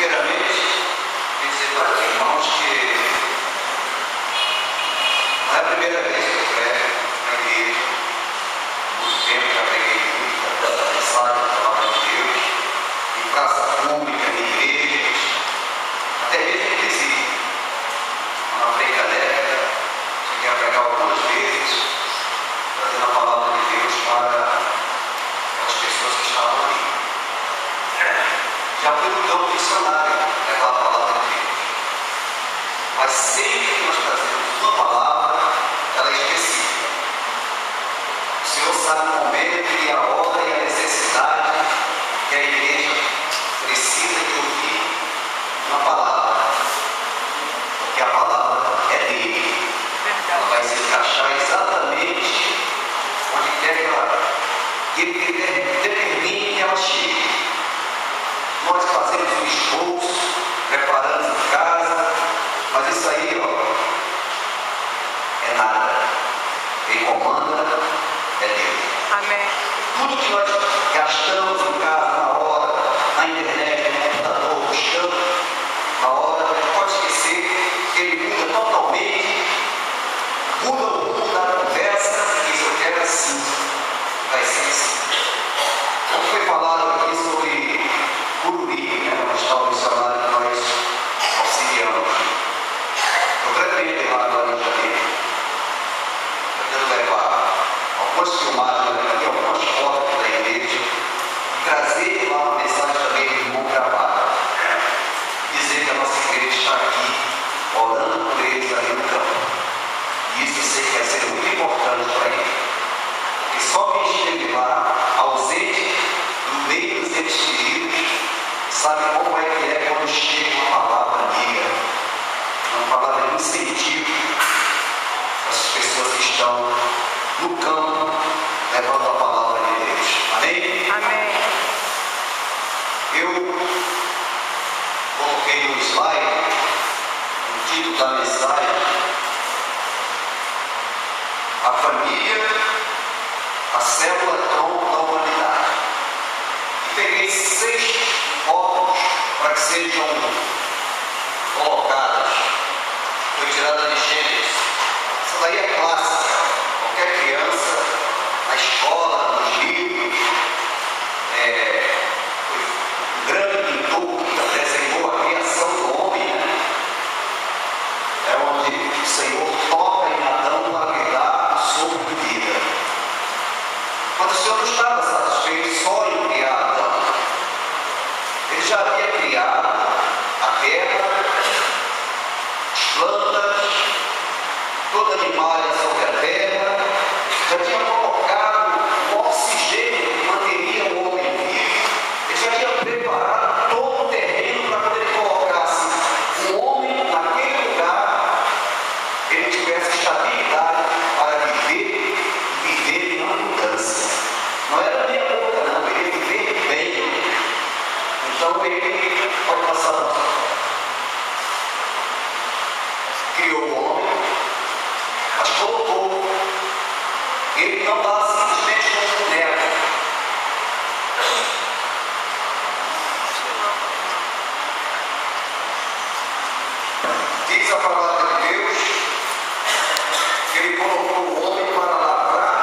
Primeiramente, dizer para os irmãos que não é a primeira vez que eu prego na igreja. Muito tempo já preguei muita mensagem da palavra de Deus, em praça pública, em igrejas, até mesmo em presídio. Uma brincadeira, cheguei a pregar algumas vezes, trazendo a palavra de Deus para as pessoas que estavam ali. Já fui no campo missionário levar a palavra de Deus. Mas sempre que nós trazemos uma palavra, ela é específica. O Senhor sabe o momento e a hora e a necessidade que a igreja precisa de ouvir uma palavra. Porque a palavra é dele. Ela vai se encaixar exatamente onde quer que ele determine que ela chegue. Nós fazemos um esforço, preparamos em casa, mas isso aí, é nada. Quem comanda é Deus. Amém. Tudo que nós gastamos em casa, na hora, na internet, no computador, buscando, na hora, a gente pode esquecer que ele muda totalmente, muda o rumo da conversa, e isso eu quero assim, vai ser assim. Como foi falado aqui sobre Cururi, onde está o missionário que nós auxiliamos. Eu pretendo ir lá agora em janeiro. Pretendo levar algumas filmagens aqui, algumas fotos da igreja, e trazer lá uma mensagem também do irmão gravada. Dizer que a nossa igreja está aqui, orando por eles ali no campo. E isso eu sei que vai ser muito importante para ele. Porque só quem esteve lá, ausente, no meio dos entes queridos, sabe como é que é quando chega uma palavra amiga, uma palavra de incentivo para as pessoas que estão no campo levando a palavra de Deus. Amém? Amém. Eu coloquei no slide o título da mensagem: A família, a célula tronco da humanidade. E peguei 6 fotos para que sejam colocadas. Foi tirada de Gênesis. Essa daí é clássica. Qualquer criança, na escola, nos livros, o grande pintor que desenhou a criação do homem, é onde o Senhor toca em Adão para lhe dar o sopro de vida. Mas o Senhor não estava satisfeito só em criar Adão. Ele já havia criado a terra, as plantas, todo animal sobre a terra, já tinha colocado o oxigênio que manteria o homem vivo, ele já tinha preparado todo o terreno para quando ele colocasse o homem naquele lugar, ele tivesse estabilidade para viver e viver em abundância. Não era meia boca, não, ele ia viver bem. Então ele, pode passar, criou o homem, mas colocou. Ele não dá simplesmente como boneco. Diz a palavra de Deus que ele colocou o homem para lavrar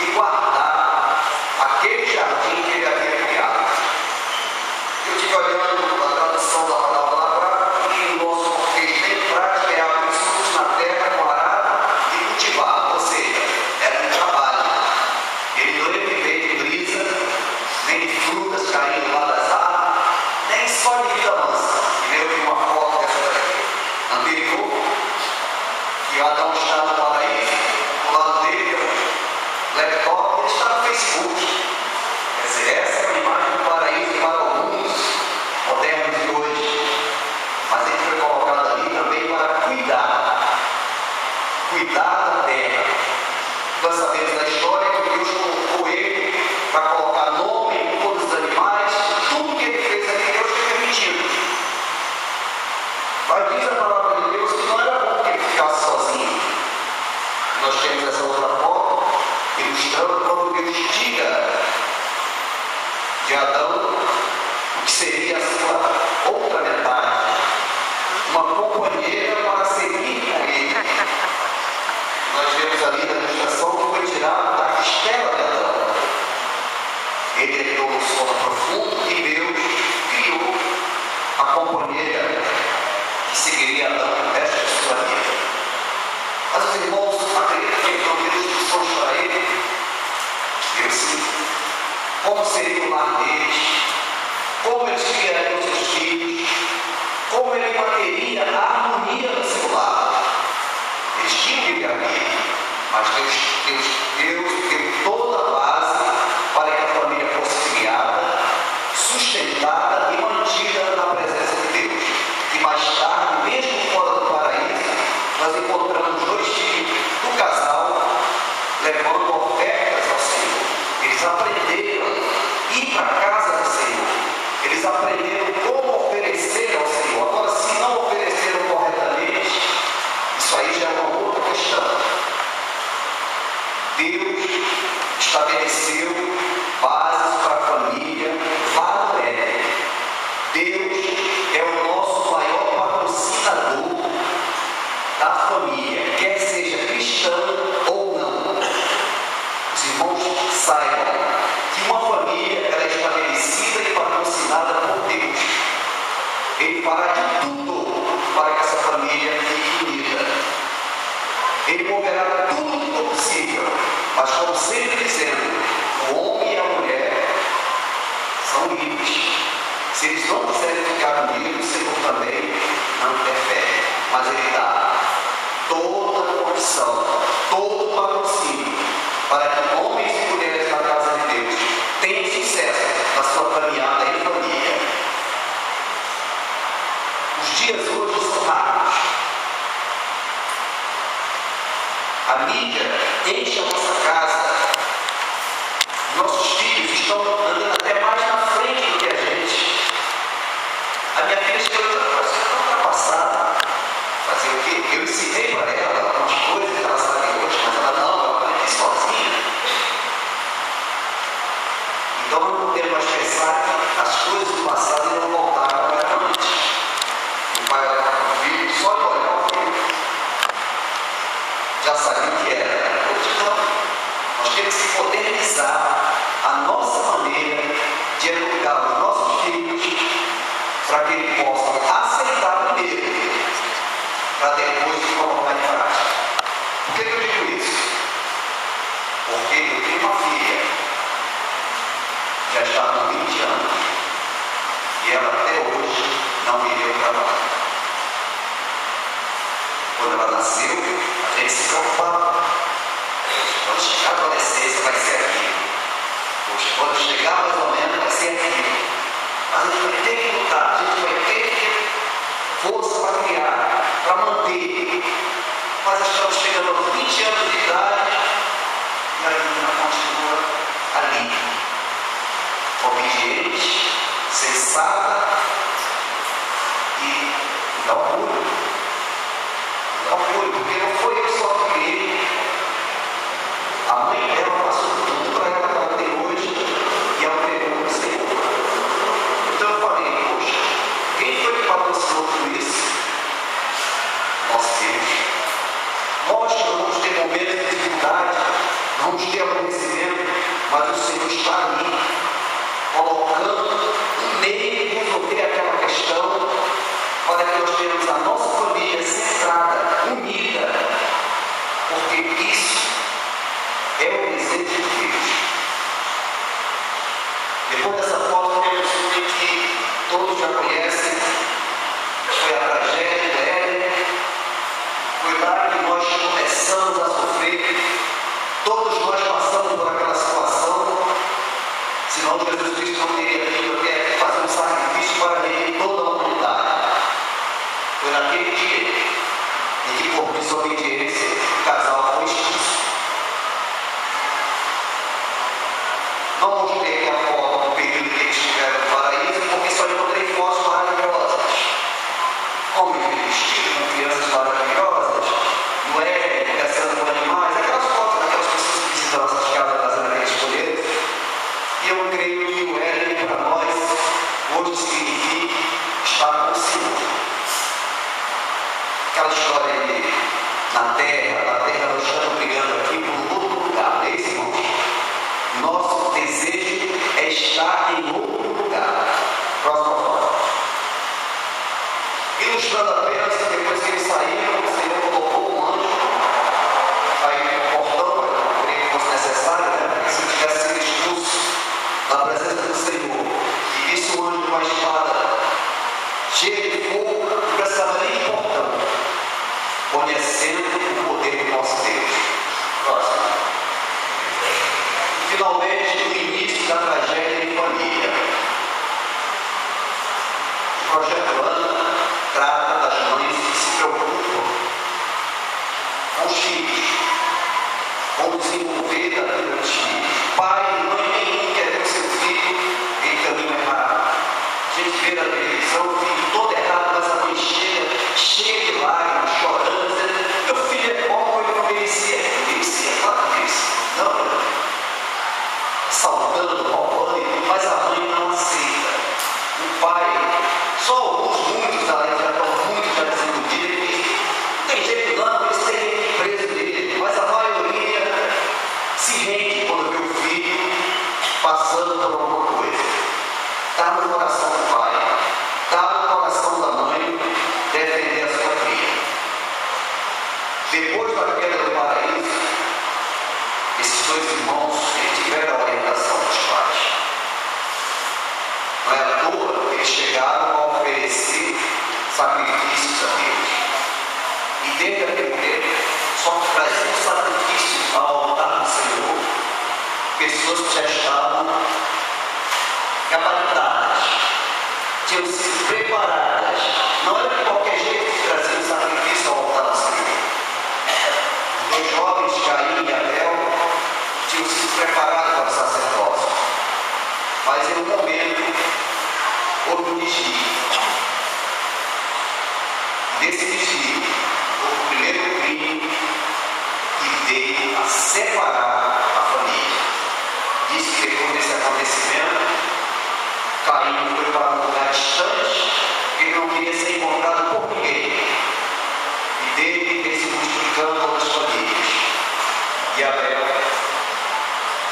e guardar aquele jardim que ele havia criado. Eu estive olhando a tradução da palavra lavrar, que em nosso português bem prático é abrir frutos na terra com arado e cultivar, ou seja, era um trabalho. Ele não ia viver de brisa, nem de frutas caindo lá das árvores, nem só de vida mansa. E eu vi uma foto dessa anterior, que Adão está no paraíso, do lado dele, o laptop, ele está no Facebook. Quer dizer, essa é a imagem do paraíso para alguns modernos de hoje. Mas ele foi colocado ali também para cuidar da terra. Nós sabemos da história que Deus colocou ele para colocar nome em todos os animais, tudo que ele fez ali, Deus foi permitido. Mas diz a palavra de Deus que não era bom que ele ficasse sozinho. Nós temos essa outra foto ilustrando quando Deus tira de Adão que seria a sua outra metade, uma companheira para seguir com ele. Nós vemos ali na ilustração que foi tirado da costela de Adão. Ele entrou no sono profundo e Deus criou a companheira que seguiria Adão no resto de sua vida. Mas os irmãos acreditam que não deu instruções para ele? Eu sim. Como seria o lar deles? Como eles criariam seus filhos? Como ele manteria a harmonia do seu lar? Eles tinham livre-arbítrio, mas Deus deu toda a base para que a família fosse criada, sustentada e mantida na presença de Deus. E mais tarde, mesmo fora do paraíso, nós encontramos dois filhos do casal levando ofertas ao Senhor. Eles aprenderam a ir para a casa do Senhor. Eles aprenderam como oferecer ao Senhor. Agora, se não ofereceram corretamente, isso aí já é uma outra questão. Deus estabeleceu bases para a família, vale é. Deus é o nosso maior patrocinador da família, quer seja cristão ou não. Os irmãos saibam que uma família ela é estabelecida e patrocinada por Deus. Ele fará de tudo para que essa família fique unida. Ele moverá tudo que for possível, mas como sempre dizendo, o homem e a mulher são livres. Se eles não quiserem ficar unidos, o Senhor também não interfere, mas Ele dá toda a condição, todo o patrocínio para que homens e mulheres na casa de Deus tenham sucesso na sua caminhada em família. Os dias hoje são raros. A mídia enche a nossa casa. Nossos filhos estão andando até mais na frente do que a gente. A minha filha chegou e falou: "Você está ultrapassada." Fazer o quê? Eu ensinei para ela algumas coisas que ela sabe hoje, mas ela não, ela aprende sozinha. Então não podemos mais pensar que as coisas do passado não voltaram como era antes. O pai olhava para o filho, só de olhar o filho já sabia o que era. Hoje não. Nós temos que modernizar a nossa maneira de educar os nossos filhos para que eles possam aceitar primeiro, para depois colocar em prática. Por que eu digo isso? Porque eu tenho uma filha, já está com 20 anos, e ela até hoje não me deu trabalho. Quando ela nasceu, a gente se preocupava. Quando chegar a adolescência vai ser aquilo. Poxa, quando chegar mais ou menos vai ser aquilo. Mas a gente vai ter que lutar, a gente vai ter força para criar, para manter. Mas estamos chegando aos 20 anos de idade e a menina continua ali, obediente, sensata e dá orgulho. Dá orgulho, porque não foi eu só que criei. A mãe dela passou tudo para ela que ela tem hoje e ela pegou o Senhor. Então eu falei: poxa, quem foi que patrocinou tudo isso? Nosso Deus. Nós que não vamos ter momentos de dificuldade, não vamos ter aborrecimento, mas o Senhor está ali, colocando um meio de resolver aquela questão, para que nós tenhamos a nossa família centrada, unida, porque isso é o desejo de Deus. Depois dessa foto temos um que todos já conhecem, foi a tragédia do Éden. Foi lá que nós começamos a sofrer. Todos nós passamos por aquela situação. Senão Jesus Cristo não teria vindo até aqui fazer um sacrifício para remir toda a humanidade. Foi naquele dia em que, por desobediência, o casal foi expulso. Não mostrei a foto do período que eles estiveram no paraíso, porque só encontrei fotos maravilhosas. Homens vestidos com crianças maravilhosas, no Éden, conversando com animais, aquelas fotos daquelas pessoas que visitam nossas casas fazendo aqueles escolheres. E eu creio que o Éden para nós hoje Senhor, e visse um anjo com uma espada cheia de fogo, não precisava nem de portão, conhecendo o poder do nosso Deus. Próximo. Finalmente, o início da tragédia em família. O projeto Ana trata das mães que se preocupam com os filhos, com desenvolver da vida dos filhos. Pai e mãe nenhum quer ter o seu filho em caminho errado. A gente vê na televisão o filho todo errado, mas a mãe cheia de lágrimas, chorando, dizendo: meu filho é bom, ele não merecia. Merecia, claro que merecia. Não, saltando, roubando, mas a mãe não aceita. O pai, só alguns, muitos além já estão muito já desiludidos. Não tem jeito não, eles têm preso dele, mas a maioria se rende quando vê o filho passando por alguma coisa. Está no coração do pai, está no coração da mãe defender a sua filha. Depois da queda do paraíso, esses dois irmãos tiveram a orientação dos pais. Não é à toa que eles chegaram a oferecer sacrifícios a Deus. E desde aquele tempo, só que trazer um sacrifício ao altar do Senhor, pessoas que já estavam capacitadas, tinham sido preparadas. Não era de qualquer jeito que trazia um sacrifício ao altar do Senhor. Os dois jovens, Caim e Abel, tinham sido preparados para o sacerdócio. Mas em um momento, houve um desvio. Desse desvio, houve o primeiro crime que veio a separar a família. Diz que depois desse acontecimento, Caim foi para um lugar distante, ele não queria ser encontrado por ninguém. E dele veio se multiplicando outras famílias. E Abel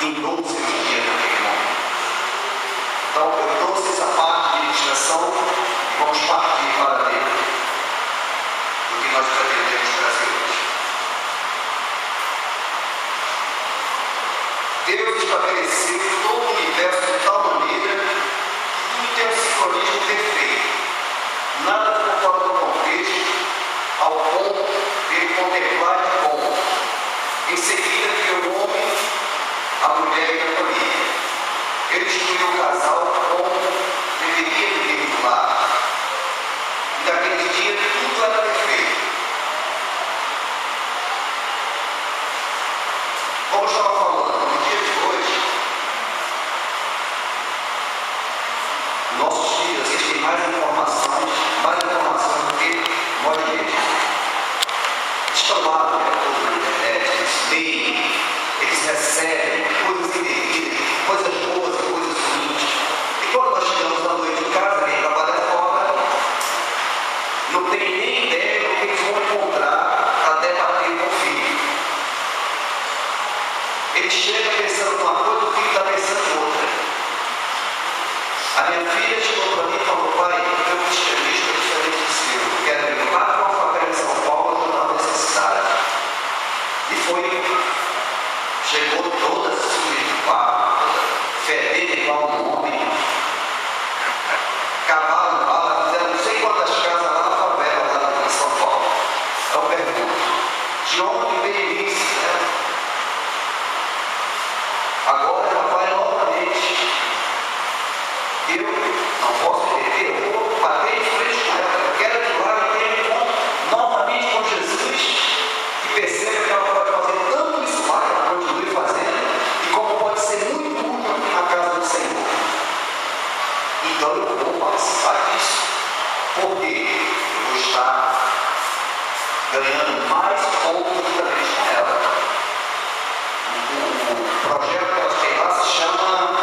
vingou seus dias naquele momento. Então, eu trouxe essa parte de ilustração e vamos partir para dentro do que nós pretendemos trazer hoje. Deus estabeleceu todo o universo de tal maneira que tudo tem um sincronismo perfeito. Nada ficou fora do contexto, ao ponto de ele contemplar de bom. Em seguida, criou o homem, a mulher e a família. Ele escolheu o casal como deveria viver no lar. E naquele dia tudo era perfeito. Como eu estava falando, no dia de hoje, nossos filhos existem mais informações do que nós mesmos. Estão lá o tempo todo na internet, eles leem, eles recebem coisas indevidas, coisas boas e coisas ruins. E quando nós chegamos à noite em casa, quem trabalha fora, não tem nem ideia do que eles vão encontrar até bater com o filho. Ele chega pensando uma coisa, o filho está pensando em outra. A minha filha chegou para mim e falou: pai, eu me escrevi diferente do seu. Eu quero ir lá para uma favela em São Paulo ajudar uma necessidade. E foi. Chegou toda suja de barro, fedendo igual um homem. Cavalo, bala, fizeram não sei quantas casas lá na favela, lá em São Paulo. Eu pergunto: de onde veio isso? Né? Agora ela vai novamente. Eu não posso perder, eu vou bater de frente com ela. Eu quero que lá eu tenha um encontro novamente com Jesus e perceba que ela pode fazer tanto isso lá, que ela continue fazendo, e como pode ser muito útil na casa do Senhor. Então eu vou participar disso, porque eu vou estar ganhando mais pontos cada vez com ela. O projeto que elas têm lá se chama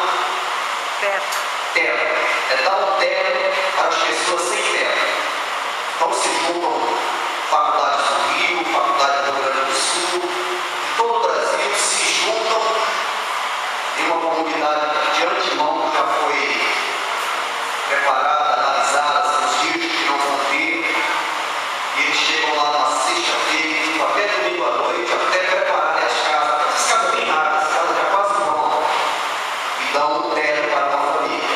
Teto. É dar um teto para as pessoas sem teto. Então se juntam faculdades do Rio, faculdades do Rio Grande do Sul, de todo o Brasil, se juntam em uma comunidade que de antemão já foi preparada, analisada, os dias que não vão ter, e eles chegam lá na sexta-feira, até domingo à noite, até prepararem as casas. As casas bem rápidas, as casas já quase prontas, e dão um teto para uma família.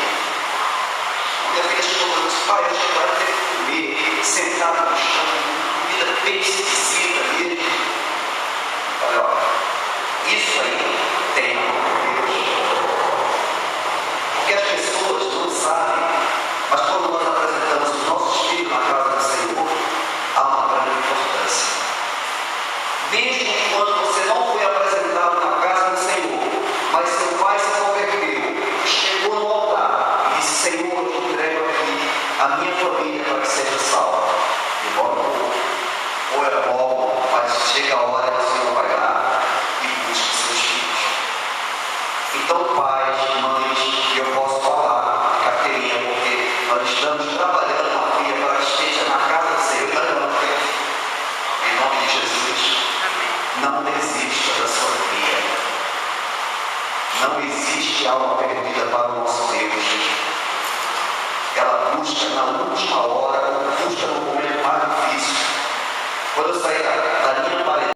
alma perdida para o nosso Deus. Ela busca na última hora, busca no momento mais difícil. Quando eu saí da